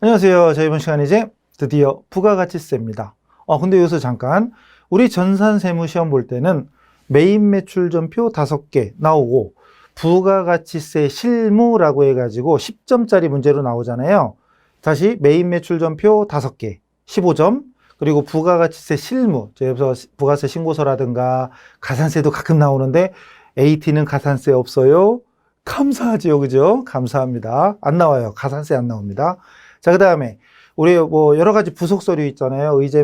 안녕하세요. 자, 이번 시간에 이제 드디어 부가가치세입니다. 근데 여기서 잠깐, 우리 전산세무 시험 볼 때는 메인 매출전표 5개 나오고 부가가치세 실무라고 해가지고 10점짜리 문제로 나오잖아요. 다시 메인 매출전표 5개, 15점, 그리고 부가가치세 실무, 여기서 부가세 신고서라든가 가산세도 가끔 나오는데 AT는 가산세 없어요. 감사하지요, 그죠? 감사합니다. 안 나와요. 가산세 안 나옵니다. 자, 그 다음에 우리 뭐 여러 가지 부속 서류 있잖아요. 의제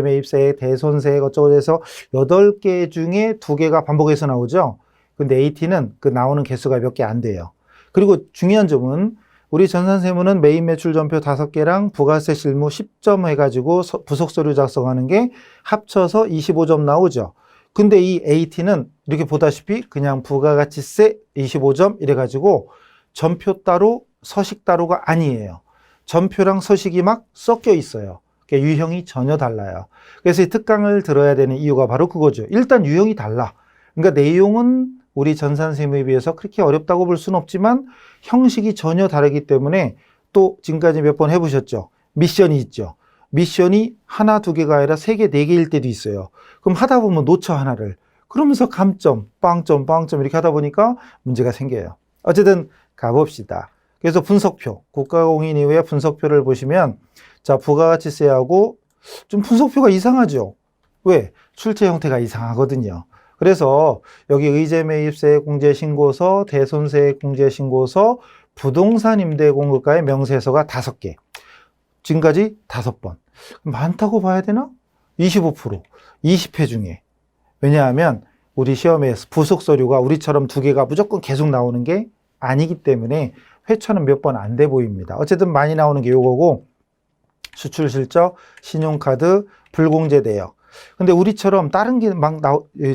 매입세, 대손세, 어쩌고 해서 8개 중에 2개가 반복해서 나오죠. 근데 AT는 그 나오는 개수가 몇 개 안 돼요. 그리고 중요한 점은 우리 전산세무는 메인 매출 전표 5개랑 부가세 실무 10점 해가지고 부속 서류 작성하는 게 합쳐서 25점 나오죠. 근데 이 AT는 이렇게 보다시피 그냥 부가가치세 25점 이래가지고 전표 따로 서식 따로가 아니에요. 전표랑 서식이 막 섞여 있어요. 그러니까 유형이 전혀 달라요. 그래서 이 특강을 들어야 되는 이유가 바로 그거죠. 일단 유형이 달라. 그러니까 내용은 우리 전산세무에 비해서 그렇게 어렵다고 볼 수는 없지만 형식이 전혀 다르기 때문에 또 지금까지 몇 번 해보셨죠. 미션이 있죠. 미션이 하나, 2개가 아니라 3개, 4개일 때도 있어요. 그럼 하다 보면 놓쳐 하나를. 그러면서 감점, 빵점, 빵점 이렇게 하다 보니까 문제가 생겨요. 어쨌든 가봅시다. 그래서 분석표, 국가공인 이후에 분석표를 보시면 자, 부가가치세하고 좀 분석표가 이상하죠. 왜? 출제 형태가 이상하거든요. 그래서 여기 의제매입세 공제신고서, 대손세 공제신고서, 부동산 임대공급가의 명세서가 5개. 지금까지 5번. 많다고 봐야 되나? 25%, 20회 중에. 왜냐하면 우리 시험에 부속 서류가 우리처럼 2개가 무조건 계속 나오는 게 아니기 때문에 회차는 몇 번 안 돼 보입니다. 어쨌든 많이 나오는 게 요거고, 수출 실적, 신용카드, 불공제 대역. 근데 우리처럼 다른 게 막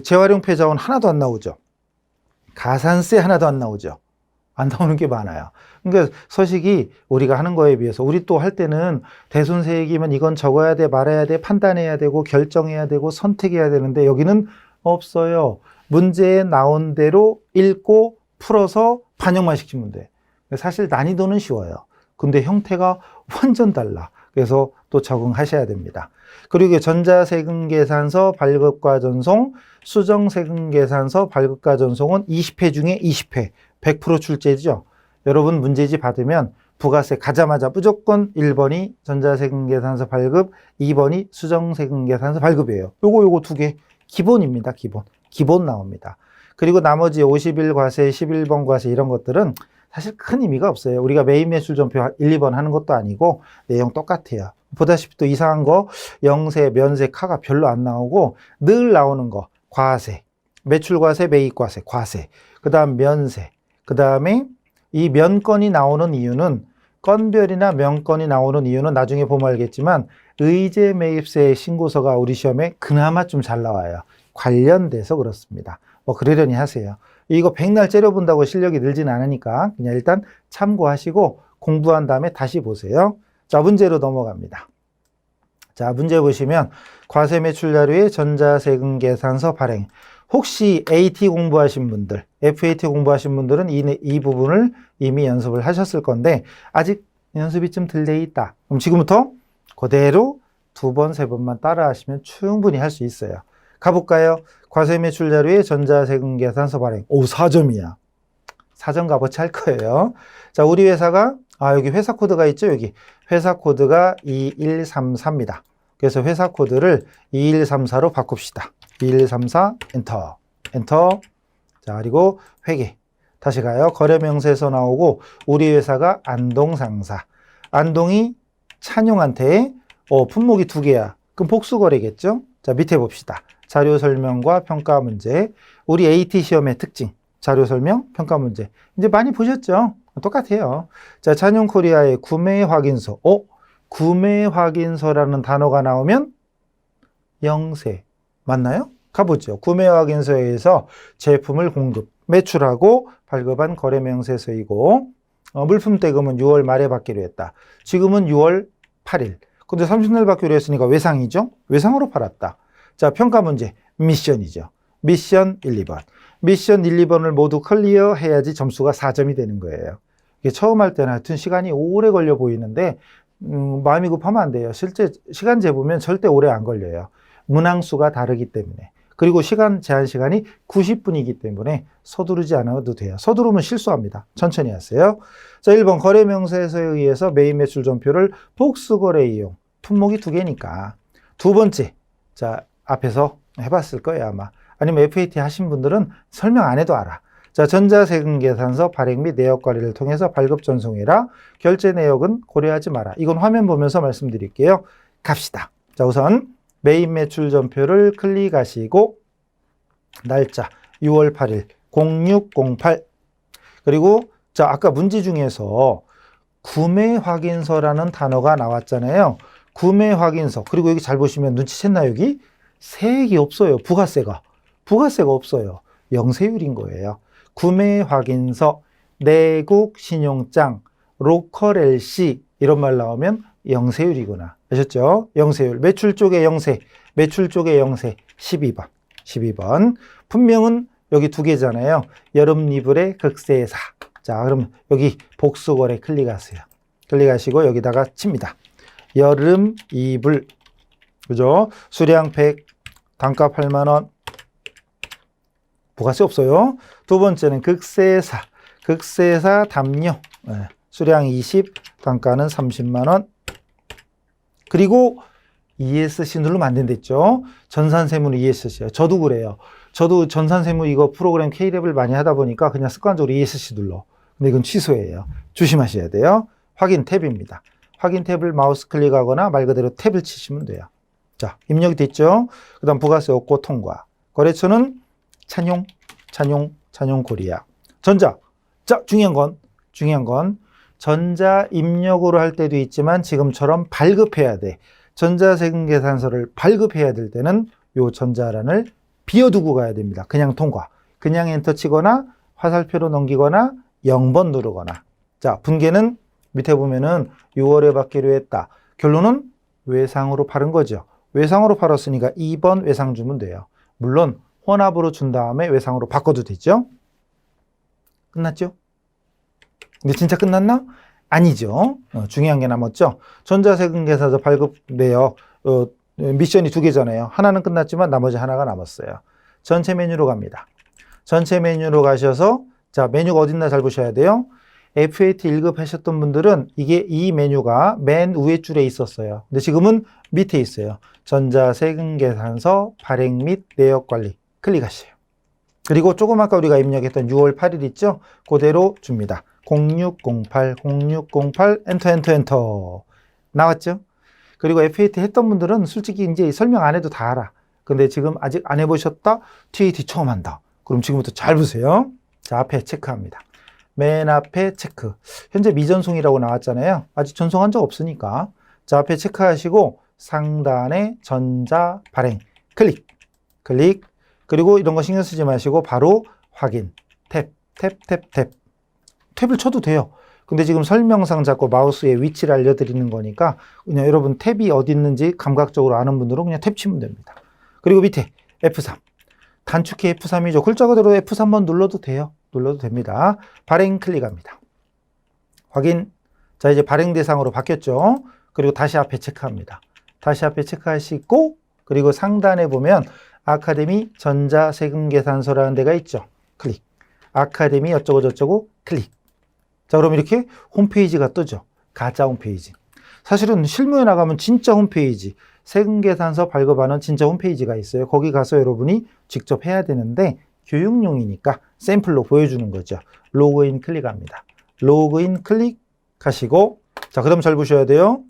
재활용폐 자원 하나도 안 나오죠. 가산세 하나도 안 나오죠. 안 나오는 게 많아요. 그러니까 서식이 우리가 하는 거에 비해서 우리 또 할 때는 대손세 얘기면 이건 적어야 돼, 말아야 돼, 판단해야 되고 결정해야 되고 선택해야 되는데 여기는 없어요. 문제에 나온 대로 읽고 풀어서 반영만 시키면 돼. 사실 난이도는 쉬워요. 근데 형태가 완전 달라. 그래서 또 적응하셔야 됩니다. 그리고 전자세금계산서 발급과 전송, 수정세금계산서 발급과 전송은 20회 중에 20회, 100% 출제죠. 여러분 문제지 받으면 부가세 가자마자 무조건 1번이 전자세금계산서 발급, 2번이 수정세금계산서 발급이에요. 요거 2개 기본입니다. 기본 나옵니다. 그리고 나머지 50일 과세, 11번 과세 이런 것들은 사실 큰 의미가 없어요. 우리가 메인 매출 전표 1, 2번 하는 것도 아니고 내용 똑같아요. 보다시피 또 이상한 거 영세, 면세, 카가 별로 안 나오고 늘 나오는 거 과세, 매출과세, 매입과세, 과세, 그 다음 면세, 그 다음에 이 면건이 나오는 이유는 건별이나 면건이 나오는 이유는 나중에 보면 알겠지만 의제 매입세 신고서가 우리 시험에 그나마 좀 잘 나와요. 관련돼서 그렇습니다. 뭐 그러려니 하세요. 이거 백날 째려본다고 실력이 늘진 않으니까 그냥 일단 참고하시고 공부한 다음에 다시 보세요. 자, 문제로 넘어갑니다. 자, 문제 보시면 과세 매출 자료의 전자세금계산서 발행. 혹시 AT 공부하신 분들, FAT 공부하신 분들은 이 부분을 이미 연습을 하셨을 건데 아직 연습이 좀 덜 돼 있다. 그럼 지금부터 그대로 2번, 3번만 따라 하시면 충분히 할 수 있어요. 가볼까요? 과세 매출 자료의 전자세금 계산서 발행. 4점이야. 4점 값어치 할 거예요. 자, 우리 회사가, 여기 회사 코드가 있죠? 여기. 회사 코드가 2134입니다. 그래서 회사 코드를 2134로 바꿉시다. 2134, 엔터. 엔터. 자, 그리고 회계. 다시 가요. 거래명세서 나오고, 우리 회사가 안동상사. 안동이 찬용한테, 품목이 2개야. 그럼 복수거래겠죠? 자, 밑에 봅시다. 자료 설명과 평가 문제. 우리 AT 시험의 특징. 자료 설명, 평가 문제. 이제 많이 보셨죠? 똑같아요. 자, 찬용 코리아의 구매 확인서. 구매 확인서라는 단어가 나오면 영세. 맞나요? 가보죠. 구매 확인서에서 제품을 공급, 매출하고 발급한 거래 명세서이고, 물품 대금은 6월 말에 받기로 했다. 지금은 6월 8일. 근데 30날 받기로 했으니까 외상이죠? 외상으로 팔았다. 자, 평가 문제, 미션이죠. 미션 1, 2번. 미션 1, 2번을 모두 클리어 해야지 점수가 4점이 되는 거예요. 이게 처음 할 때는 하여튼 시간이 오래 걸려 보이는데 마음이 급하면 안 돼요. 실제 시간 재보면 절대 오래 안 걸려요. 문항수가 다르기 때문에. 그리고 제한 시간이 90분이기 때문에 서두르지 않아도 돼요. 서두르면 실수합니다. 천천히 하세요. 자, 1번 거래명세서에 의해서 매입 매출 전표를 복수거래 이용. 품목이 2개니까. 두 번째, 자, 앞에서 해봤을 거예요, 아마. 아니면 FAT 하신 분들은 설명 안 해도 알아. 자, 전자세금계산서 발행 및 내역 관리를 통해서 발급 전송해라. 결제 내역은 고려하지 마라. 이건 화면 보면서 말씀드릴게요. 갑시다. 자, 우선 매입 매출 전표를 클릭하시고 날짜 6월 8일 0608 그리고 자, 아까 문제 중에서 구매 확인서라는 단어가 나왔잖아요. 구매 확인서. 그리고 여기 잘 보시면 눈치챘나 여기? 세액이 없어요. 부가세가 없어요. 영세율인 거예요. 구매 확인서, 내국 신용장, 로컬 LC 이런 말 나오면 영세율이구나. 아셨죠? 영세율. 매출 쪽에 영세, 12번. 분명은 여기 2개잖아요. 여름 이불의 극세사. 자, 그럼 여기 복수거래 클릭하세요. 클릭하시고 여기다가 칩니다. 여름 이불. 그죠? 수량 100, 단가 8만 원. 부가세 없어요. 두 번째는 극세사 담요. 수량 20, 단가는 30만 원. 그리고 ESC 누르면 안 된댔죠. 전산세무는 ESC예요. 저도 그래요. 저도 전산세무 이거 프로그램 K랩을 많이 하다 보니까 그냥 습관적으로 ESC 눌러. 근데 이건 취소예요. 조심하셔야 돼요. 확인 탭입니다. 확인 탭을 마우스 클릭하거나 말 그대로 탭을 치시면 돼요. 자, 입력이 됐죠. 그 다음 부가세 없고 통과. 거래처는 찬용 코리아. 전자. 자, 중요한 건 전자 입력으로 할 때도 있지만 지금처럼 발급해야 돼. 전자세금계산서를 발급해야 될 때는 요 전자란을 비워두고 가야 됩니다. 그냥 통과. 그냥 엔터 치거나 화살표로 넘기거나 0번 누르거나. 자, 분계는 밑에 보면은 6월에 받기로 했다. 결론은 외상으로 팔은 거죠. 외상으로 팔았으니까 2번 외상 주면 돼요. 물론 혼합으로 준 다음에 외상으로 바꿔도 되죠. 끝났죠? 근데 진짜 끝났나? 아니죠. 중요한 게 남았죠. 전자세금계산서 발급 내역 미션이 2개잖아요. 하나는 끝났지만 나머지 하나가 남았어요. 전체 메뉴로 갑니다. 전체 메뉴로 가셔서 자, 메뉴가 어딨나 잘 보셔야 돼요. FAT 1급 하셨던 분들은 이 메뉴가 맨 위에 줄에 있었어요. 근데 지금은 밑에 있어요. 전자세금계산서 발행 및 내역관리 클릭하세요. 그리고 조금 아까 우리가 입력했던 6월 8일 있죠? 그대로 줍니다. 0608 엔터 나왔죠? 그리고 FAT 했던 분들은 솔직히 이제 설명 안 해도 다 알아. 근데 지금 아직 안 해보셨다? TAT 처음 한다. 그럼 지금부터 잘 보세요. 자, 앞에 체크합니다. 맨 앞에 체크. 현재 미전송이라고 나왔잖아요. 아직 전송한 적 없으니까. 자, 앞에 체크하시고 상단에 전자 발행 클릭. 그리고 이런 거 신경 쓰지 마시고 바로 확인. 탭. 탭을 쳐도 돼요. 근데 지금 설명상 자꾸 마우스의 위치를 알려드리는 거니까 그냥 여러분 탭이 어디 있는지 감각적으로 아는 분들은 그냥 탭 치면 됩니다. 그리고 밑에 F3. 단축키 F3이죠. 글자 그대로 F3번 눌러도 돼요. 눌러도 됩니다. 발행 클릭합니다. 확인. 자, 이제 발행 대상으로 바뀌었죠. 그리고 다시 앞에 체크합니다. 다시 앞에 체크하시고 그리고 상단에 보면 아카데미 전자세금계산서라는 데가 있죠. 클릭. 아카데미 어쩌고저쩌고 클릭. 자, 그럼 이렇게 홈페이지가 뜨죠. 가짜 홈페이지. 사실은 실무에 나가면 진짜 홈페이지, 세금계산서 발급하는 진짜 홈페이지가 있어요. 거기 가서 여러분이 직접 해야 되는데 교육용이니까 샘플로 보여주는 거죠. 로그인 클릭합니다. 로그인 클릭하시고 자, 그다음 잘 보셔야 돼요.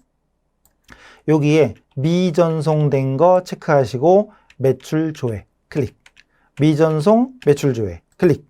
여기에 미전송된 거 체크하시고 매출 조회 클릭. 미전송 매출 조회 클릭.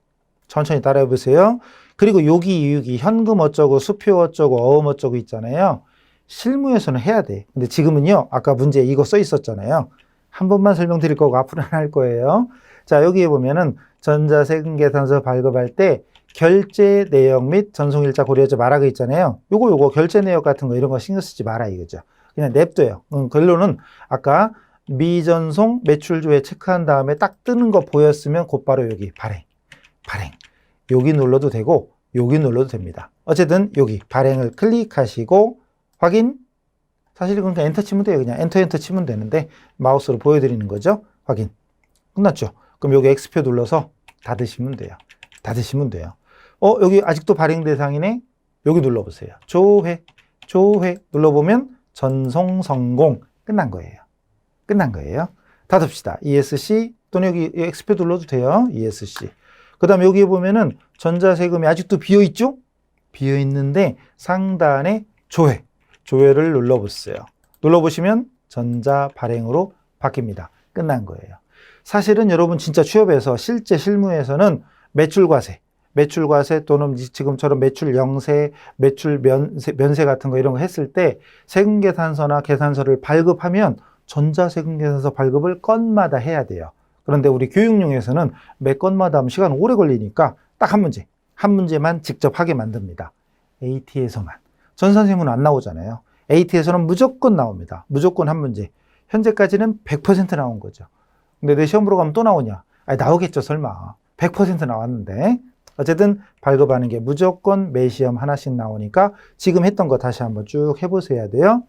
천천히 따라해 보세요. 그리고 여기 현금 어쩌고 수표 어쩌고 어음 어쩌고 있잖아요. 실무에서는 해야 돼. 근데 지금은요. 아까 문제에 이거 써 있었잖아요. 한 번만 설명드릴 거고 앞으로는 할 거예요. 자, 여기에 보면은 전자세금계산서 발급할 때 결제 내역 및 전송일자 고려하지 마라 그 있잖아요. 요거 결제 내역 같은 거 이런 거 신경 쓰지 마라 이거죠. 그냥 냅둬요. 결론은 아까 미전송 매출조회 체크한 다음에 딱 뜨는 거 보였으면 곧바로 여기 발행 여기 눌러도 되고 여기 눌러도 됩니다. 어쨌든 여기 발행을 클릭하시고 확인. 사실 이건 그냥 엔터 치면 돼요. 그냥 엔터 치면 되는데 마우스로 보여드리는 거죠. 확인. 끝났죠. 그럼 여기 X표 눌러서 닫으시면 돼요. 닫으시면 돼요. 여기 아직도 발행 대상이네. 여기 눌러보세요. 조회 눌러보면 전송 성공. 끝난 거예요. 끝난 거예요. 닫읍시다. ESC 또는 여기 X표 눌러도 돼요. ESC. 그 다음에 여기 보면은 전자세금이 아직도 비어있죠? 비어있는데 상단에 조회를 눌러보세요. 눌러보시면 전자 발행으로 바뀝니다. 끝난 거예요. 사실은 여러분 진짜 취업에서 실제 실무에서는 매출과세 또는 지금처럼 매출 영세, 매출 면세 같은 거 이런 거 했을 때 세금계산서나 계산서를 발급하면 전자세금계산서 발급을 건마다 해야 돼요. 그런데 우리 교육용에서는 매 건마다 하면 시간 오래 걸리니까 딱 한 문제만 직접 하게 만듭니다. AT에서만. 전산세무는 안 나오잖아요. AT에서는 무조건 나옵니다. 무조건 한 문제. 현재까지는 100% 나온 거죠. 근데 내 시험 보러 가면 또 나오냐? 아니, 나오겠죠, 설마. 100% 나왔는데. 어쨌든 발급하는 게 무조건 매 시험 하나씩 나오니까 지금 했던 거 다시 한번 쭉 해보셔야 돼요.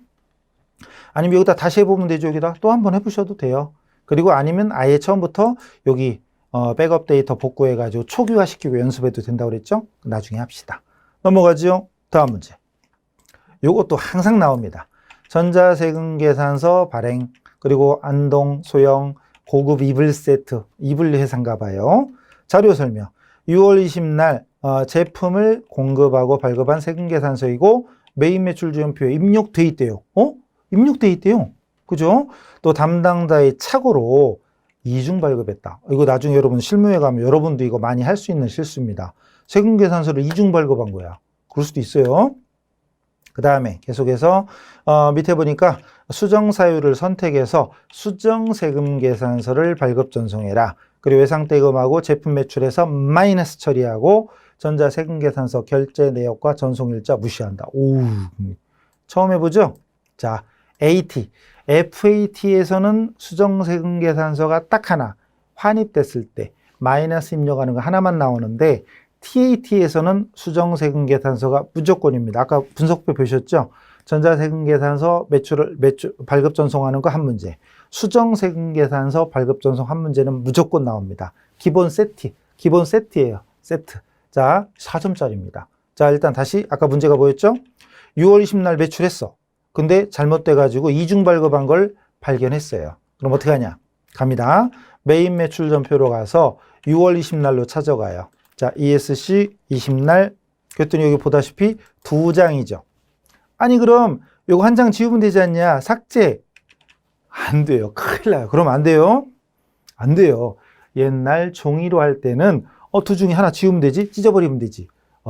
아니면 여기다 다시 해보면 되죠. 여기다 또 한번 해보셔도 돼요. 그리고 아니면 아예 처음부터 여기 백업 데이터 복구해가지고 초기화시키고 연습해도 된다고 그랬죠? 나중에 합시다. 넘어가죠. 다음 문제. 요것도 항상 나옵니다. 전자세금계산서 발행, 그리고 안동, 소형, 고급 이불 세트, 이불 회사인가 봐요. 자료 설명. 6월 20날 제품을 공급하고 발급한 세금계산서이고 메인 매출 지원표에 입력돼 있대요. 입력돼 있대요. 그죠? 또 담당자의 착오로 이중 발급했다. 이거 나중에 여러분 실무에 가면 여러분도 이거 많이 할 수 있는 실수입니다. 세금계산서를 이중 발급한 거야. 그럴 수도 있어요. 그 다음에 계속해서 밑에 보니까 수정사유를 선택해서 수정세금계산서를 발급 전송해라. 그리고 외상대금하고 제품 매출에서 마이너스 처리하고 전자세금계산서 결제 내역과 전송일자 무시한다. 오, 처음 해보죠? 자, AT. FAT에서는 수정세금계산서가 딱 하나 환입됐을 때 마이너스 입력하는 거 하나만 나오는데 TAT에서는 수정세금계산서가 무조건입니다. 아까 분석표 보셨죠? 전자세금계산서 매출 발급 전송하는 거 한 문제. 수정세금계산서 발급 전송 한 문제는 무조건 나옵니다. 기본 세트예요. 세트. 자, 4점짜리입니다. 자, 일단 다시 아까 문제가 뭐였죠? 6월 20날 매출했어. 근데 잘못돼가지고 이중 발급한 걸 발견했어요. 그럼 어떻게 하냐? 갑니다. 메인 매출 전표로 가서 6월 20날로 찾아가요. 자, ESC 20날. 그랬더니 여기 보다시피 2장이죠. 아니, 그럼 이거 한 장 지우면 되지 않냐? 삭제. 안 돼요. 큰일 나요. 그럼 안 돼요. 안 돼요. 옛날 종이로 할 때는 2 중에 하나 지우면 되지? 찢어버리면 되지.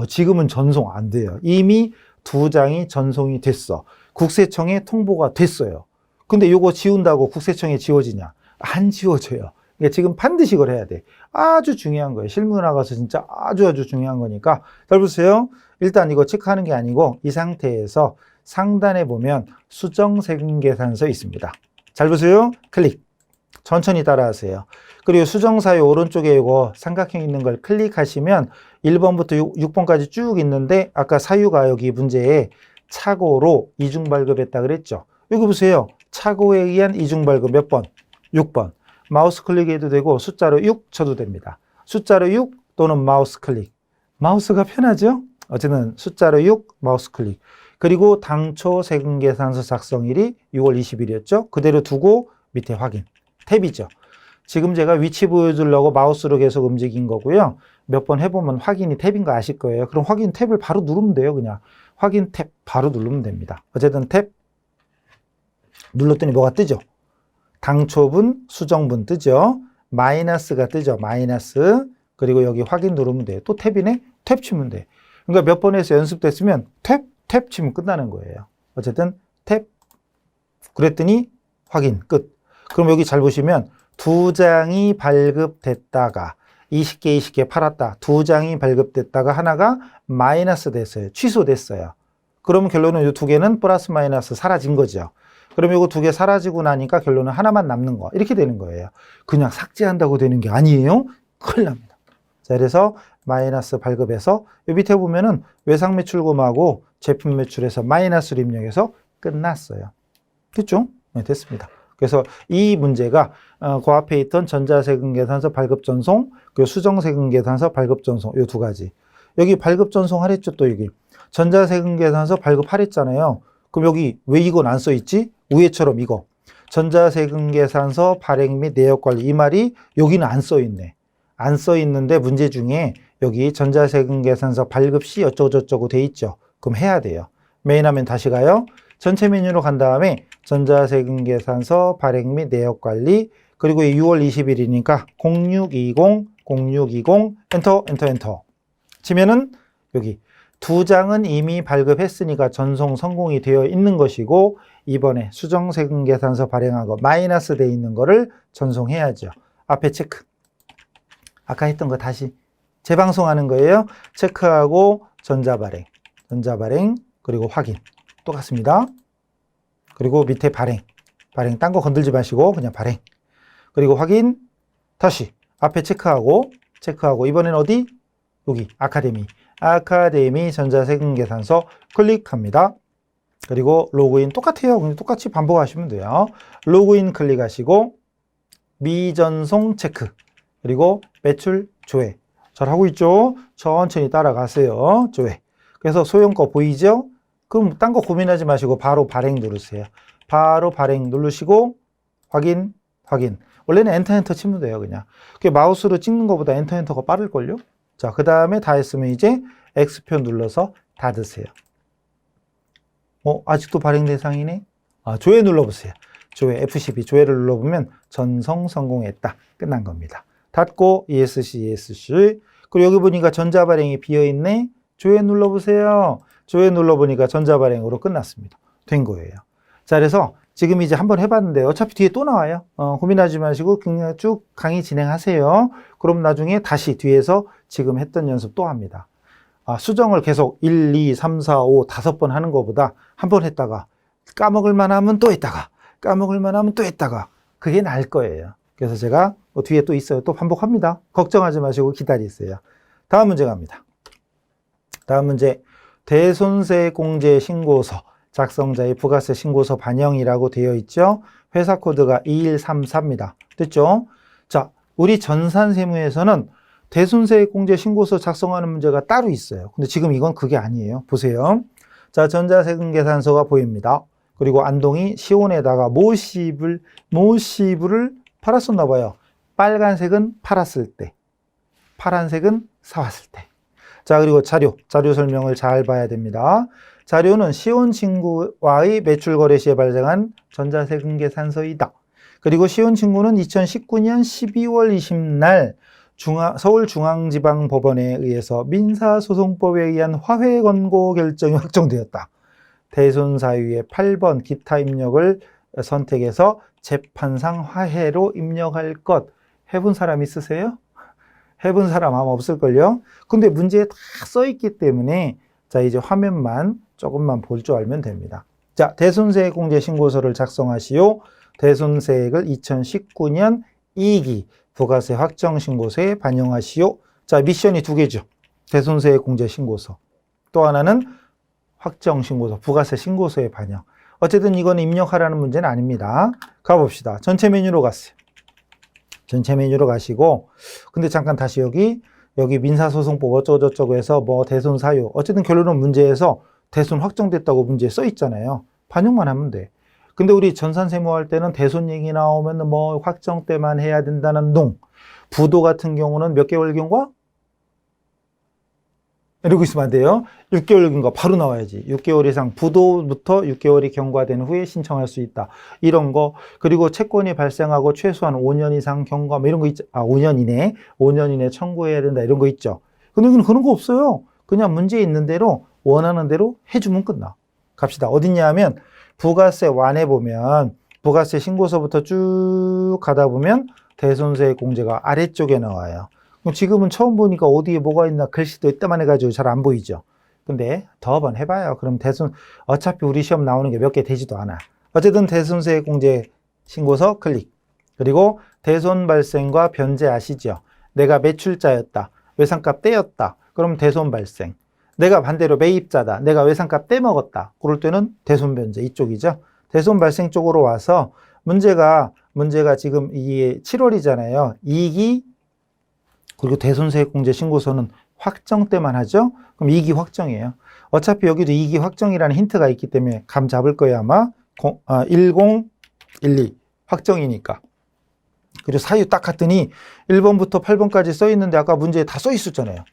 지금은 전송 안 돼요. 이미 2장이 전송이 됐어. 국세청에 통보가 됐어요. 근데 이거 지운다고 국세청에 지워지냐? 안 지워져요. 그러니까 지금 반드시 이걸 해야 돼. 아주 중요한 거예요. 실무 나가서 진짜 아주 중요한 거니까. 잘 보세요. 일단 이거 체크하는 게 아니고 이 상태에서 상단에 보면 수정세금계산서 있습니다. 잘 보세요. 클릭. 천천히 따라하세요. 그리고 수정사유 오른쪽에 이거 삼각형 있는 걸 클릭하시면 1번부터 6번까지 쭉 있는데 아까 사유가 여기 문제에 착오로 이중 발급했다 그랬죠. 여기 보세요. 착오에 의한 이중 발급 몇 번? 6번. 마우스 클릭해도 되고 숫자로 6 쳐도 됩니다. 숫자로 6 또는 마우스 클릭. 마우스가 편하죠? 어쨌든 숫자로 6 마우스 클릭. 그리고 당초 세금계산서 작성일이 6월 20일이었죠. 그대로 두고 밑에 확인. 탭이죠. 지금 제가 위치 보여주려고 마우스로 계속 움직인 거고요. 몇 번 해보면 확인이 탭인 거 아실 거예요. 그럼 확인 탭을 바로 누르면 돼요. 그냥 확인 탭 바로 누르면 됩니다. 어쨌든 탭 눌렀더니 뭐가 뜨죠? 당초분, 수정분 뜨죠. 마이너스가 뜨죠. 마이너스. 그리고 여기 확인 누르면 돼요. 또 탭이네? 탭 치면 돼. 그러니까 몇 번 해서 연습됐으면 탭 치면 끝나는 거예요. 어쨌든 탭. 그랬더니 확인 끝. 그럼 여기 잘 보시면 2장이 발급됐다가 20개 팔았다. 2장이 발급됐다가 하나가 마이너스 됐어요. 취소됐어요. 그러면 결론은 이 2개는 플러스 마이너스 사라진 거죠. 그럼 이거 2개 사라지고 나니까 결론은 하나만 남는 거. 이렇게 되는 거예요. 그냥 삭제한다고 되는 게 아니에요. 큰일 납니다. 자, 그래서 마이너스 발급해서 이 밑에 보면은 외상 매출금하고 제품 매출에서 마이너스를 입력해서 끝났어요. 됐죠? 네, 됐습니다. 그래서 이 문제가 그 앞에 있던 전자세금계산서 발급전송, 그리고 수정세금계산서 발급전송 이 두 가지. 여기 발급전송 하랬죠? 또 여기 전자세금계산서 발급하랬잖아요. 그럼 여기 왜 이건 안 써있지? 위에처럼 이거 전자세금계산서 발행 및 내역관리 이 말이 여기는 안 써있네. 안 써있는데 문제 중에 여기 전자세금계산서 발급 시 어쩌고저쩌고 돼 있죠. 그럼 해야 돼요. 메인화면 다시 가요. 전체 메뉴로 간 다음에 전자세금계산서 발행 및 내역관리 그리고 6월 20일이니까 0620 엔터 엔터 엔터 치면은 여기 두 장은 이미 발급했으니까 전송 성공이 되어 있는 것이고 이번에 수정세금계산서 발행한 거 마이너스 돼 있는 거를 전송해야죠. 앞에 체크. 아까 했던 거 다시 재방송하는 거예요. 체크하고 전자발행 그리고 확인 똑같습니다. 그리고 밑에 발행 딴 거 건들지 마시고 그냥 발행 그리고 확인 다시 앞에 체크하고 이번엔 어디? 여기 아카데미 전자세금계산서 클릭합니다. 그리고 로그인 똑같아요. 그냥 똑같이 반복하시면 돼요. 로그인 클릭하시고 미전송 체크 그리고 매출 조회 잘하고 있죠? 천천히 따라가세요. 조회 그래서 소형 거 보이죠? 그럼 딴 거 고민하지 마시고 바로 발행 누르세요. 바로 발행 누르시고 확인. 원래는 엔터 치면 돼요. 그냥 마우스로 찍는 것보다 엔터가 빠를걸요? 자, 그 다음에 다 했으면 이제 X표 눌러서 닫으세요. 아직도 발행 대상이네? 조회 눌러보세요. 조회 F12 조회를 눌러보면 전송 성공했다. 끝난 겁니다. 닫고 ESC 그리고 여기 보니까 전자발행이 비어있네. 조회 눌러보세요. 조회 눌러보니까 전자발행으로 끝났습니다. 된 거예요. 자, 그래서 지금 이제 한번 해봤는데 어차피 뒤에 또 나와요. 고민하지 마시고 그냥 쭉 강의 진행하세요. 그럼 나중에 다시 뒤에서 지금 했던 연습 또 합니다. 수정을 계속 1, 2, 3, 4, 5, 5번 하는 것보다 한 번 했다가 까먹을 만하면 또 했다가 그게 나을 거예요. 그래서 제가 뒤에 또 있어요. 또 반복합니다. 걱정하지 마시고 기다리세요. 다음 문제 갑니다. 다음 문제 대손세 공제 신고서 작성자의 부가세 신고서 반영이라고 되어 있죠. 회사 코드가 2134입니다. 됐죠? 자, 우리 전산세무에서는 대손세 공제 신고서 작성하는 문제가 따로 있어요. 근데 지금 이건 그게 아니에요. 보세요. 자, 전자세금계산서가 보입니다. 그리고 안동이 시온에다가 모시브를 팔았었나 봐요. 빨간색은 팔았을 때, 파란색은 사왔을 때. 자, 그리고 자료 설명을 잘 봐야 됩니다. 자료는 시온 친구와의 매출 거래 시에 발생한 전자세금계산서이다. 그리고 시온 친구는 2019년 12월 20날 서울중앙지방법원에 의해서 민사소송법에 의한 화해 권고 결정이 확정되었다. 대손사유의 8번 기타 입력을 선택해서 재판상 화해로 입력할 것. 해본 사람 있으세요? 해본 사람 아마 없을걸요? 근데 문제에 다 써있기 때문에 자, 이제 화면만 조금만 볼 줄 알면 됩니다. 자, 대손세액 공제 신고서를 작성하시오. 대손세액을 2019년 2기 부가세 확정 신고서에 반영하시오. 자, 미션이 두 개죠. 대손세액 공제 신고서. 또 하나는 확정 신고서, 부가세 신고서에 반영. 어쨌든 이건 입력하라는 문제는 아닙니다. 가봅시다. 전체 메뉴로 갔어요. 전체 메뉴로 가시고, 근데 잠깐 다시 여기 민사소송법 어쩌고저쩌고 해서 뭐 대손 사유. 어쨌든 결론은 문제에서 대손 확정됐다고 문제에 써 있잖아요. 반영만 하면 돼. 근데 우리 전산세무 할 때는 대손 얘기 나오면 뭐 확정 때만 해야 된다는 둥. 부도 같은 경우는 몇 개월 경과? 이러고 있으면 안 돼요. 6개월 경과 바로 나와야지. 6개월 이상 부도부터 6개월이 경과된 후에 신청할 수 있다. 이런 거. 그리고 채권이 발생하고 최소한 5년 이상 경과 뭐 이런 거 있죠. 5년 이내 청구해야 된다. 이런 거 있죠. 근데 여기는 그런 거 없어요. 그냥 문제 있는 대로 원하는 대로 해주면 끝나. 갑시다. 어딨냐 하면 부가세 완에 보면 부가세 신고서부터 쭉 가다 보면 대손세액 공제가 아래쪽에 나와요. 그럼 지금은 처음 보니까 어디에 뭐가 있나 글씨도 이따만 해가지고 잘 안 보이죠. 근데 더 번 해봐요. 그럼 대손 어차피 우리 시험 나오는 게 몇 개 되지도 않아. 어쨌든 대손세액 공제 신고서 클릭. 그리고 대손 발생과 변제 아시죠? 내가 매출자였다. 외상값 떼였다. 그럼 대손 발생. 내가 반대로 매입자다. 내가 외상값 떼먹었다. 그럴 때는 대손 변제 이쪽이죠. 대손 발생 쪽으로 와서 문제가 지금 이게 7월이잖아요. 이익이 그리고 대손세액공제 신고서는 확정 때만 하죠. 그럼 이익이 확정이에요. 어차피 여기도 이익이 확정이라는 힌트가 있기 때문에 감 잡을 거예요. 아마 1012 확정이니까. 그리고 사유 딱 갔더니 1번부터 8번까지 써 있는데 아까 문제에 다 써 있었잖아요.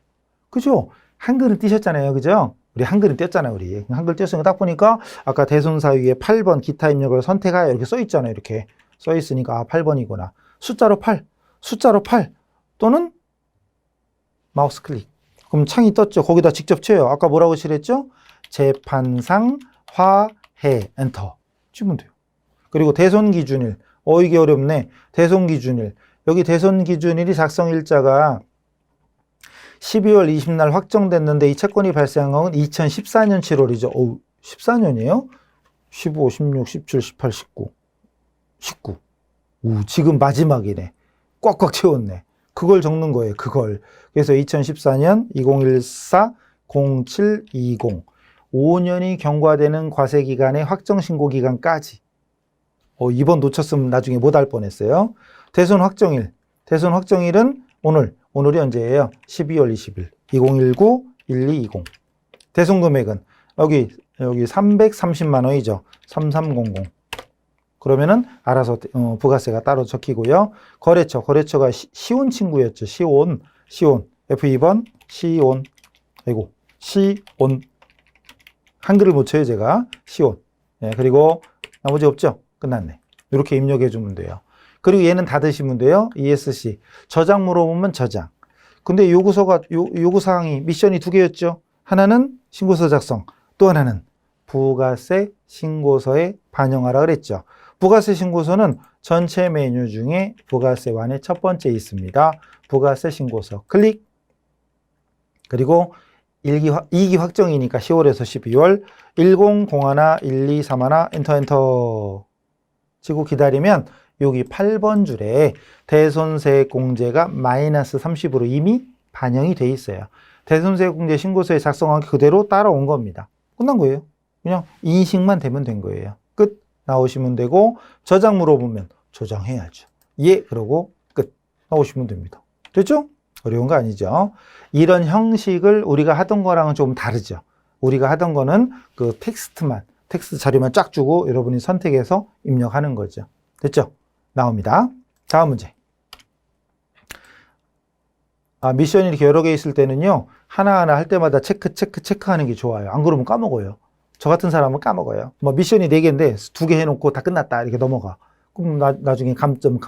그죠? 한글은 띄셨잖아요. 그죠? 우리 한글은 띄었잖아요. 우리 한글 띄었으니까 딱 보니까 아까 대손 사유에 8번 기타 입력을 선택하여 이렇게 써 있잖아요. 이렇게 써 있으니까 아 8번이구나. 숫자로 8 또는 마우스 클릭. 그럼 창이 떴죠. 거기다 직접 쳐요. 아까 뭐라고 칠했죠? 재판상 화해 엔터 치면 돼요. 그리고 대손 기준일. 이게 어렵네. 대손 기준일. 여기 대손 기준일이 작성 일자가 12월 20날 확정됐는데 이 채권이 발생한 건 2014년 7월이죠. 14년이에요? 15, 16, 17, 18, 19. 지금 마지막이네. 꽉꽉 채웠네. 그걸 적는 거예요. 그걸. 그래서 2014년 2014 0720 5년이 경과되는 과세기간의 확정신고기간까지. 이번 놓쳤으면 나중에 못 할 뻔했어요. 대손 확정일은 오늘이 언제예요? 12월 20일 2019-1220 대손 금액은 여기 330만 원이죠. 3300 그러면은 알아서 부가세가 따로 적히고요. 거래처가 시온 친구였죠. 시온 F2번 시온 한글을 못 쳐요 제가. 시온. 네, 그리고 나머지 없죠? 끝났네. 이렇게 입력해 주면 돼요. 그리고 얘는 닫으시면 돼요. ESC. 저장 물어보면 저장. 근데 요구사항이 미션이 2개였죠. 하나는 신고서 작성, 또 하나는 부가세 신고서에 반영하라 그랬죠. 부가세 신고서는 전체 메뉴 중에 부가세완의 첫 번째 있습니다. 부가세 신고서 클릭. 그리고 2기 확정이니까 10월에서 12월 1001 1231 엔터 치고 기다리면 여기 8번 줄에 대손세액공제가 마이너스 30으로 이미 반영이 돼 있어요. 대손세액공제 신고서에 작성한 게 그대로 따라온 겁니다. 끝난 거예요. 그냥 인식만 되면 된 거예요. 끝. 나오시면 되고 저장 물어보면 저장해야죠. 예, 그러고 끝. 나오시면 됩니다. 됐죠? 어려운 거 아니죠? 이런 형식을 우리가 하던 거랑은 좀 다르죠. 우리가 하던 거는 그 텍스트 자료만 쫙 주고 여러분이 선택해서 입력하는 거죠. 됐죠? 나옵니다. 다음 문제. 미션이 이렇게 여러 개 있을 때는요, 하나하나 할 때마다 체크하는 게 좋아요. 안 그러면 까먹어요. 저 같은 사람은 까먹어요. 미션이 4개인데 2개 해놓고 다 끝났다. 이렇게 넘어가. 그럼 나중에 감점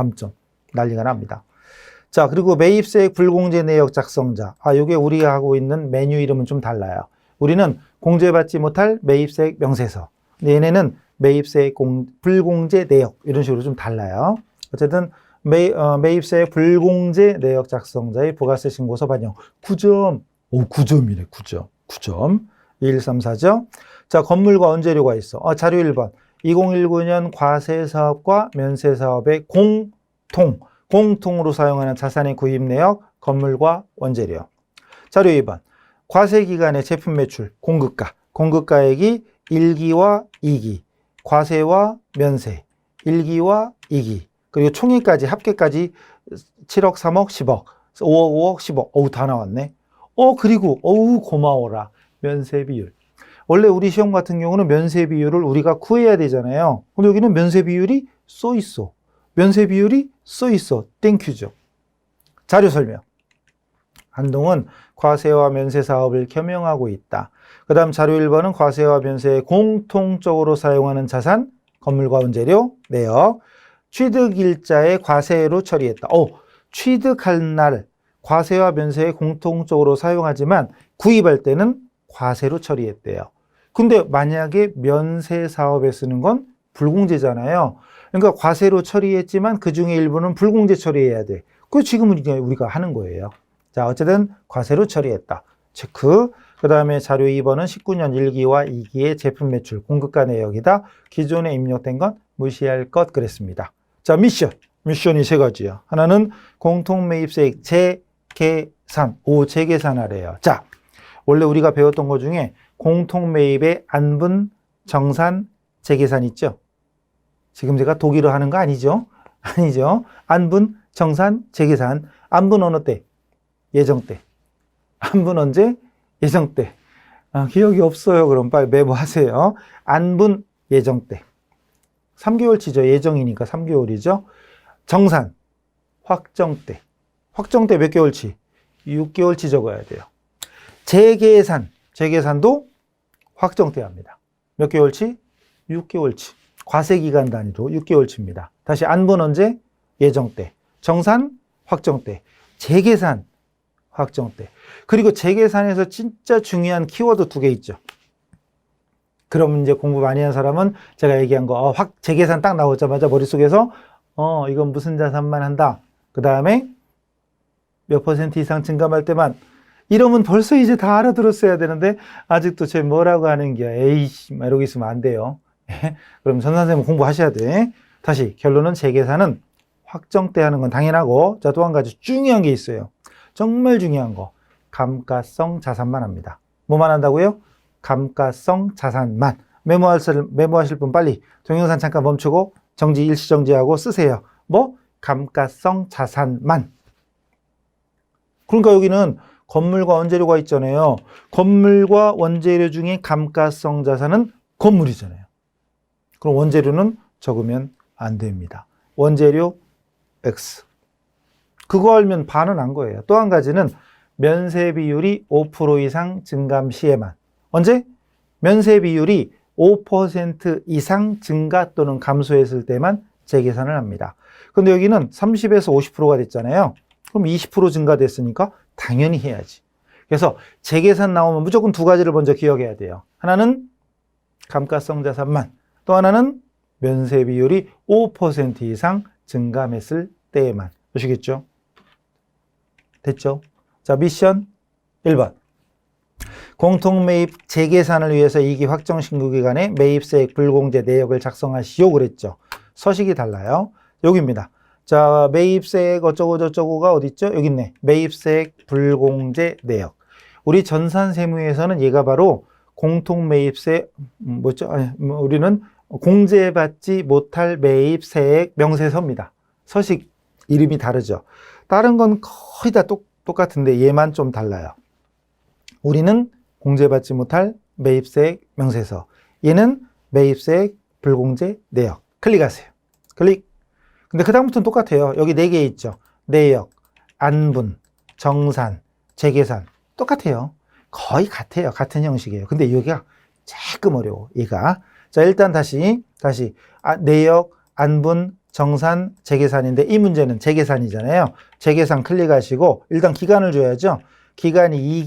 난리가 납니다. 자, 그리고 매입세액 불공제 내역 작성자. 요게 우리가 하고 있는 메뉴 이름은 좀 달라요. 우리는 공제받지 못할 매입세액 명세서. 근데 얘네는 매입세액 불공제 내역. 이런 식으로 좀 달라요. 어쨌든 매입세액 불공제 내역 작성자의 부가세 신고서 반영. 9점. 9점이네. 9점. 2134죠. 자, 건물과 원재료가 있어. 자료 1번. 2019년 과세사업과 면세사업의 공통으로 사용하는 자산의 구입 내역, 건물과 원재료. 자료 2번. 과세기간의 제품 매출, 공급가액이 1기와 2기, 과세와 면세, 1기와 2기, 그리고 총액까지, 합계까지 7억, 3억, 10억, 5억, 5억, 10억. 다 나왔네. 그리고, 고마워라. 면세 비율. 원래 우리 시험 같은 경우는 면세 비율을 우리가 구해야 되잖아요. 근데 여기는 면세 비율이 써 있어. 면세 비율이 써 있어. 땡큐죠. 자료 설명. 한동은 과세와 면세 사업을 겸용하고 있다. 그 다음 자료 1번은 과세와 면세에 공통적으로 사용하는 자산, 건물과 원재료, 내역. 취득일자에 과세로 처리했다. 취득할 날 과세와 면세에 공통적으로 사용하지만 구입할 때는 과세로 처리했대요. 근데 만약에 면세 사업에 쓰는 건 불공제잖아요. 그러니까 과세로 처리했지만 그 중에 일부는 불공제 처리해야 돼. 그거 지금은 우리가 하는 거예요. 자, 어쨌든 과세로 처리했다. 체크. 그 다음에 자료 2번은 19년 1기와 2기의 제품 매출, 공급가 내역이다. 기존에 입력된 건 무시할 것 그랬습니다. 자, 미션이 3가지야. 하나는 공통매입세액 재계산. 재계산하래요. 자, 원래 우리가 배웠던 것 중에 공통매입의 안분, 정산, 재계산 있죠? 지금 제가 독일어 하는 거 아니죠? 아니죠. 안분, 정산, 재계산. 안분 어느 때? 예정 때. 안분 언제? 예정 때. 기억이 없어요. 그럼 빨리 메모하세요. 안분, 예정 때. 3개월치죠. 예정이니까 3개월이죠. 정산, 확정 때. 확정 때 몇 개월치? 6개월치 적어야 돼요. 재계산, 재계산도 확정 때 합니다. 몇 개월치? 6개월치. 과세기간 단위로 6개월치입니다. 다시 안분 언제? 예정 때. 정산, 확정 때. 재계산, 확정 때. 그리고 재계산에서 진짜 중요한 키워드 2개 있죠. 그럼 이제 공부 많이 한 사람은 제가 얘기한 거, 재계산 딱 나오자마자 머릿속에서, 이건 무슨 자산만 한다. 그 다음에 몇 % 이상 증감할 때만, 이러면 벌써 이제 다 알아들었어야 되는데, 아직도 쟤 뭐라고 하는 게야. 에이씨, 이러고 있으면 안 돼요. 그럼 전산생은 공부하셔야 돼. 다시, 결론은 재계산은 확정 때 하는 건 당연하고, 자, 또 한 가지 중요한 게 있어요. 정말 중요한 거. 감가성 자산만 합니다. 뭐만 한다고요? 감가성 자산만. 메모하실 분 빨리 동영상 잠깐 멈추고 정지, 일시 정지하고 쓰세요. 감가성 자산만. 그러니까 여기는 건물과 원재료가 있잖아요. 건물과 원재료 중에 감가성 자산은 건물이잖아요. 그럼 원재료는 적으면 안 됩니다. 원재료 X. 그거 알면 반은 안 거예요. 또 한 가지는 면세 비율이 5% 이상 증감 시에만. 언제? 면세 비율이 5% 이상 증가 또는 감소했을 때만 재계산을 합니다. 근데 여기는 30에서 50%가 됐잖아요. 그럼 20% 증가됐으니까 당연히 해야지. 그래서 재계산 나오면 무조건 2가지를 먼저 기억해야 돼요. 하나는 감가성 자산만, 또 하나는 면세 비율이 5% 이상 증감했을 때에만. 아시겠죠? 됐죠? 자, 미션 1번. 공통매입 재계산을 위해서 이기 확정 신고기간에 매입세액 불공제 내역을 작성하시오 그랬죠. 서식이 달라요. 여기입니다. 자, 매입세액 어쩌고 저쩌고가 어디 있죠? 여기 있네. 매입세액 불공제 내역. 우리 전산세무에서는 얘가 바로 공통매입세 우리는 공제받지 못할 매입세액 명세서입니다. 서식 이름이 다르죠. 다른 건 거의 다 똑같은데 얘만 좀 달라요. 우리는 공제받지 못할 매입세액 명세서. 얘는 매입세액 불공제 내역. 클릭하세요. 클릭. 근데 그 다음부터는 똑같아요. 여기 4개 있죠. 내역, 안분, 정산, 재계산. 똑같아요. 거의 같아요. 같은 형식이에요. 근데 여기가 조금 어려워. 얘가. 자, 일단 다시. 내역, 안분, 정산, 재계산인데 이 문제는 재계산이잖아요. 재계산 클릭하시고 일단 기간을 줘야죠. 기간이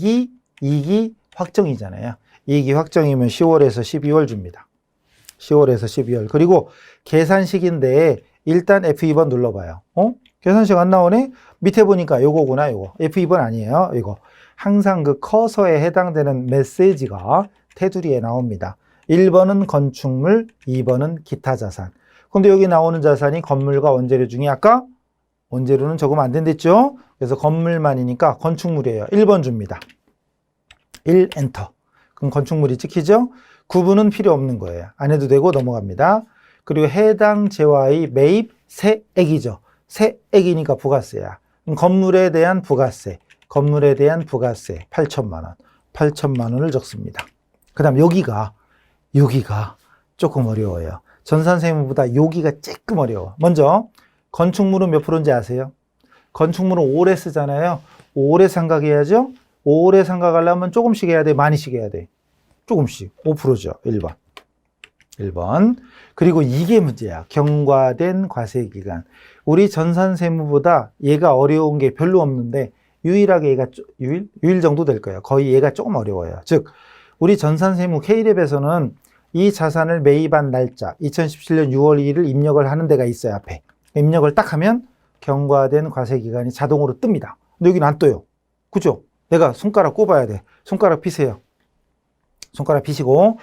2기 확정이잖아요. 2기 확정이면 10월에서 12월 줍니다. 10월에서 12월. 그리고 계산식인데 일단 F2번 눌러봐요. 계산식 안 나오네? 밑에 보니까 요거구나, 요거. F2번 아니에요, 이거. 항상 그 커서에 해당되는 메시지가 테두리에 나옵니다. 1번은 건축물, 2번은 기타 자산. 근데 여기 나오는 자산이 건물과 원재료 중에 아까 원재료는 적으면 안 된댔죠? 그래서 건물만이니까 건축물이에요. 1번 줍니다. 1 엔터. 그럼 건축물이 찍히죠? 구분은 필요 없는 거예요. 안 해도 되고 넘어갑니다. 그리고 해당 재화의 매입 세액이죠. 세액이니까 부가세야. 그럼 건물에 대한 부가세. 8천만 원. 8천만 원을 적습니다. 그 다음 여기가 조금 어려워요. 전산세무보다 여기가 조금 어려워. 먼저 건축물은 몇 프로인지 아세요? 건축물은 오래 쓰잖아요. 오래 상각해야죠. 오래 상각하려면 조금씩 해야 돼? 많이씩 해야 돼? 조금씩. 5%죠. 1번. 그리고 이게 문제야. 경과된 과세기간. 우리 전산세무보다 얘가 어려운 게 별로 없는데 유일하게 얘가 유일 정도 될 거예요. 거의 얘가 조금 어려워요. 즉 우리 전산세무 K랩에서는 이 자산을 매입한 날짜 2017년 6월 2일 입력을 하는 데가 있어요. 앞에. 입력을 딱 하면 경과된 과세기간이 자동으로 뜹니다. 근데 여기는 안 떠요. 그죠? 내가 손가락 꼽아야 돼. 손가락 피세요. 손가락 피시고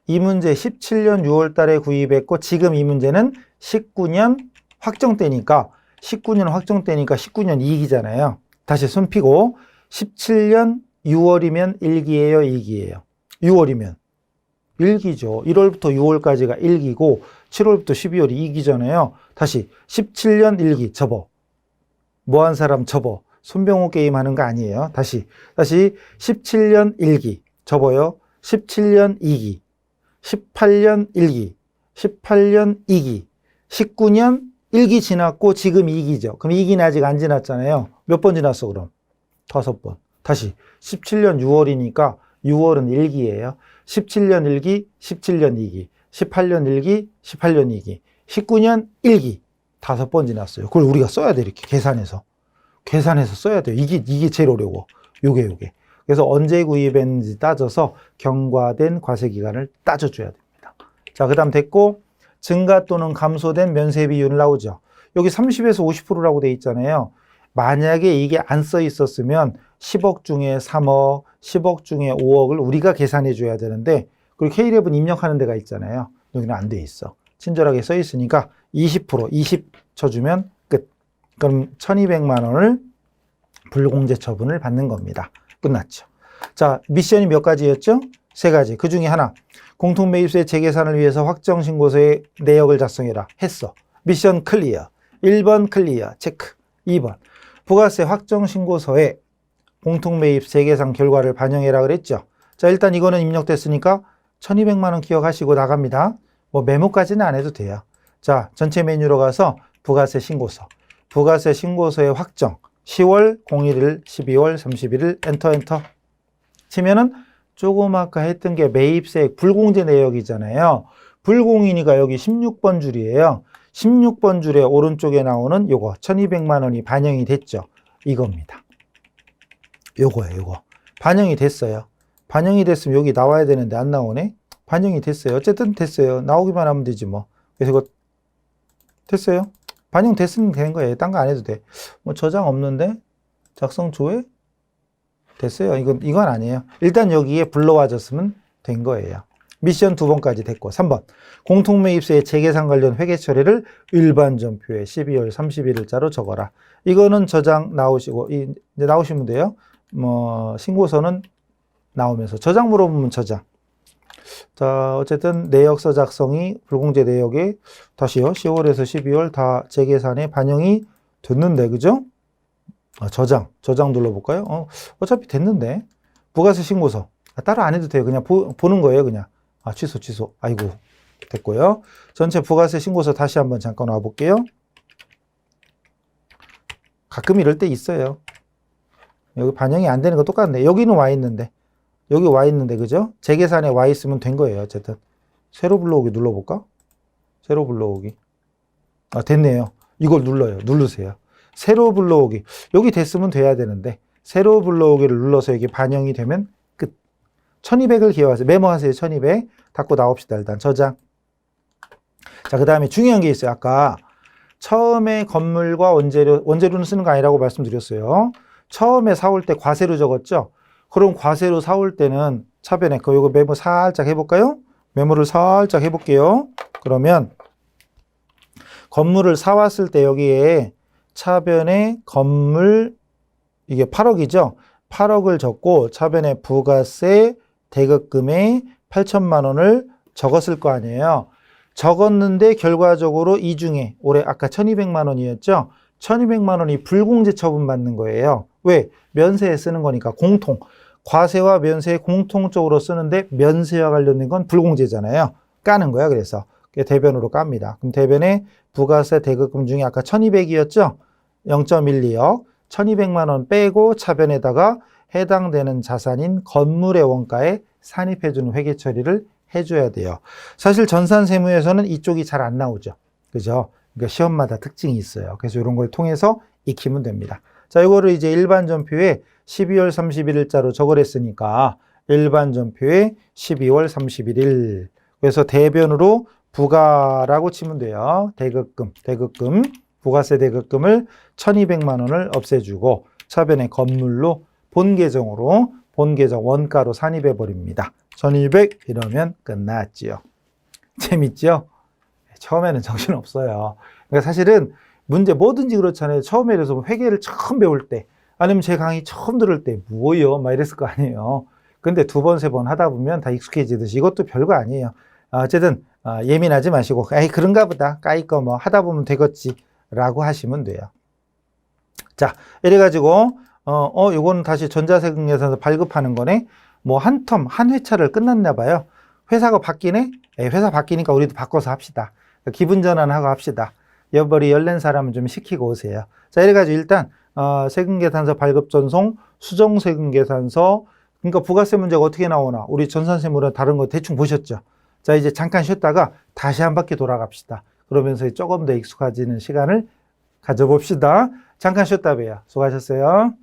이 문제 17년 6월 달에 구입했고 지금 이 문제는 19년 확정때니까 19년 이익이잖아요. 다시 손 피고 17년 6월이면 1기예요, 2기예요? 6월이면 1기죠. 1월부터 6월까지가 1기고 7월부터 12월이 2기잖아요. 다시 17년 1기 접어. 뭐한 사람 접어. 손병호 게임 하는 거 아니에요. 다시 17년 1기 접어요. 17년 2기 18년 1기 18년 2기 19년 1기 지났고 지금 2기죠. 그럼 2기는 아직 안 지났잖아요. 몇 번 지났어 그럼? 5번. 다시 17년 6월이니까 6월은 1기예요. 17년 1기, 17년 2기, 18년 1기, 18년 2기, 19년 1기 5번 지났어요. 그걸 우리가 써야 돼. 이렇게 계산해서 써야 돼요. 이게 제일 어려워. 요게. 그래서 언제 구입했는지 따져서 경과된 과세기간을 따져줘야 됩니다. 자, 그 다음 됐고, 증가 또는 감소된 면세 비율 나오죠. 여기 30에서 50%라고 돼 있잖아요. 만약에 이게 안 써 있었으면 10억 중에 3억, 10억 중에 5억을 우리가 계산해 줘야 되는데, 그리고 K-랩은 입력하는 데가 있잖아요. 여기는 안 돼 있어. 친절하게 써 있으니까 20%, 20 쳐주면 끝. 그럼 1200만 원을 불공제 처분을 받는 겁니다. 끝났죠. 자, 미션이 몇 가지였죠? 3가지. 그 중에 하나. 공통매입세 재계산을 위해서 확정신고서의 내역을 작성해라. 했어. 미션 클리어. 1번 클리어. 체크. 2번. 부가세 확정신고서에 공통매입 재계산 결과를 반영해라 그랬죠. 자, 일단 이거는 입력됐으니까 1200만 원 기억하시고 나갑니다. 뭐 메모까지는 안 해도 돼요. 자, 전체 메뉴로 가서 부가세 신고서. 부가세 신고서의 확정. 10월 01일, 12월 31일 엔터 치면은 조금 아까 했던 게 매입세액 불공제 내역이잖아요. 불공이니까 여기 16번 줄이에요. 16번 줄에 오른쪽에 나오는 요거 1200만 원이 반영이 됐죠. 이겁니다. 요거예요. 반영이 됐어요. 반영이 됐으면 여기 나와야 되는데 안 나오네. 반영이 됐어요. 어쨌든 됐어요. 나오기만 하면 되지 뭐. 그래서 이거 됐어요. 반영됐으면 되는 거예요. 딴 거 안 해도 돼. 뭐 저장 없는데 작성 조회 됐어요. 이건 아니에요. 일단 여기에 불러와줬으면 된 거예요. 미션 2번까지 됐고 3번 공통매입세의 재계산 관련 회계 처리를 일반전표에 12월 31일자로 적어라. 이거는 저장 나오시고 이제 나오시면 돼요. 뭐 신고서는 나오면서 저장 물어보면 저장. 자, 어쨌든 내역서 작성이 불공제 내역에 다시요. 10월에서 12월 다 재계산에 반영이 됐는데 그죠? 저장 눌러볼까요? 어차피 됐는데. 부가세 신고서. 따로 안 해도 돼요. 그냥 보는 거예요. 그냥. 취소. 아이고, 됐고요. 전체 부가세 신고서 다시 한번 잠깐 와볼게요. 가끔 이럴 때 있어요. 여기 반영이 안 되는 거 똑같네. 여기는 와 있는데. 여기 와 있는데, 그죠? 재계산에 와 있으면 된 거예요. 어쨌든. 새로 불러오기 눌러볼까? 새로 불러오기. 됐네요. 이걸 눌러요. 누르세요. 새로 불러오기. 여기 됐으면 돼야 되는데, 새로 불러오기를 눌러서 여기 반영이 되면 끝. 1200을 기억하세요. 메모하세요. 1200. 닫고 나옵시다. 일단 저장. 자, 그 다음에 중요한 게 있어요. 아까 처음에 건물과 원재료는 쓰는 거 아니라고 말씀드렸어요. 처음에 사올 때 과세로 적었죠? 그럼 과세로 사올 때는 차변에, 요거 메모 살짝 해볼까요? 메모를 살짝 해볼게요. 그러면 건물을 사왔을 때 여기에 차변에 건물, 이게 8억이죠? 8억을 적고 차변에 부가세 대급금에 8천만 원을 적었을 거 아니에요. 적었는데 결과적으로 이 중에 올해 아까 1200만 원이었죠? 1200만 원이 불공제 처분 받는 거예요. 왜? 면세에 쓰는 거니까 공통. 과세와 면세 공통적으로 쓰는데 면세와 관련된 건 불공제잖아요. 까는 거야. 그래서 대변으로 깝니다. 그럼 대변에 부가세 대급금 중에 아까 1200이었죠? 0.12억. 1200만 원 빼고 차변에다가 해당되는 자산인 건물의 원가에 산입해주는 회계 처리를 해줘야 돼요. 사실 전산세무에서는 이쪽이 잘 안 나오죠. 그죠? 그러니까 시험마다 특징이 있어요. 그래서 이런 걸 통해서 익히면 됩니다. 자, 이거를 이제 일반 전표에 12월 31일자로 적어냈으니까 일반 전표에 12월 31일. 그래서 대변으로 부가라고 치면 돼요. 대급금, 부가세 대급금을 1200만 원을 없애주고 차변에 건물로 본계정 원가로 산입해 버립니다. 1200 이러면 끝났지요. 재밌죠? 처음에는 정신없어요. 그러니까 사실은 문제 뭐든지 그렇잖아요. 처음에 그래서 회계를 처음 배울 때 아니면 제 강의 처음 들을 때 뭐요? 막 이랬을 거 아니에요. 근데 두 번, 세 번 하다 보면 다 익숙해지듯이 이것도 별거 아니에요. 어쨌든 예민하지 마시고 에이 그런가 보다 까이 거 뭐 하다 보면 되겠지 라고 하시면 돼요. 자, 이래가지고 요거는 다시 전자세금계산서 발급하는 거네. 뭐 한 텀, 한 회차를 끝났나 봐요. 회사가 바뀌네? 회사 바뀌니까 우리도 바꿔서 합시다. 기분 전환하고 합시다. 여벌이 열낸 사람은 좀 시키고 오세요. 자, 이래가지고 일단 세금계산서 발급 전송, 수정세금계산서, 그러니까 부가세 문제가 어떻게 나오나 우리 전산세무랑 다른 거 대충 보셨죠? 자, 이제 잠깐 쉬었다가 다시 한 바퀴 돌아갑시다. 그러면서 조금 더 익숙해지는 시간을 가져봅시다. 잠깐 쉬었다 봬요. 수고하셨어요.